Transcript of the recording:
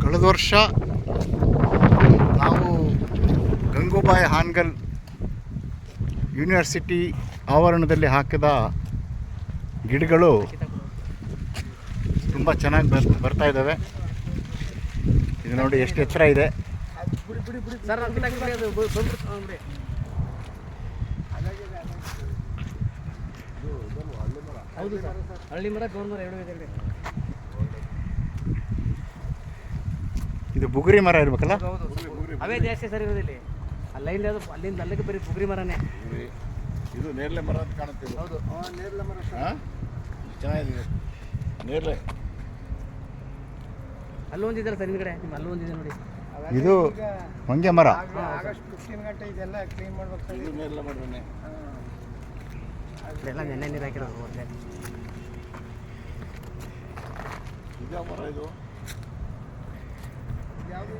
ಕಳೆದ ವರ್ಷ ನಾವು ಗಂಗೂಬಾಯಿ ಹಾನಗಲ್ ಯೂನಿವರ್ಸಿಟಿ ಆವರಣದಲ್ಲಿ ಹಾಕಿದ ಗಿಡಗಳು ತುಂಬ ಚೆನ್ನಾಗಿ ಬರ್ತಾ ಇದ್ದಾವೆ. ಇದು ನೋಡಿ ಎಷ್ಟು ಎತ್ತರ ಇದೆ. ಹಳ್ಳಿ ಮರ ಗೌರ್ ಮರ ಎರಡು ಇದೆ. ಇದು ಬುಗುರಿ ಮರ ಇರ್ಬೇಕಲ್ಲ? ಅವೇ ಜಾಸ್ತಿ ಸರ್ ಇರೋದಿಲ್ಲ. ಅಲ್ಲಿಂದ ಅಲ್ಲಿಂದ ಅಲ್ಲಿಗೆ ಬರೀ ಬುಗುರಿ ಮರನೇ. ಇದು ನೇರಳೆ ಮರ ಅಂತ ಕಾಣುತ್ತೆ. ಹೌದು, ನೇರಳೆ ಮರ ಚೆನ್ನಾಗಿದೆ. ನೇರಳೆ ಅಲ್ಲೊಂದಿದೆ ಸರ್ ಹಿಂದ್ಗಡೆ, ನಿಮ್ಮ ಅಲ್ಲೊಂದಿದೆ ನೋಡಿ. ಇದು ಹೊಂಗೆ ಮರ. ಆಗಸ್ಟ್ 15 ಗಂಟೆ ಇದೆಲ್ಲ ಕ್ಲೀನ್ ಮಾಡ್ಬೇಕು. ಇದು ನೇರಳೆ ಮರನೇ. ಇದೆಲ್ಲ ನೆನ್ನೆ ನೀರು ಹಾಕಿರೋದು. ಇದು ಮರ ಇದು ಯಾವುದು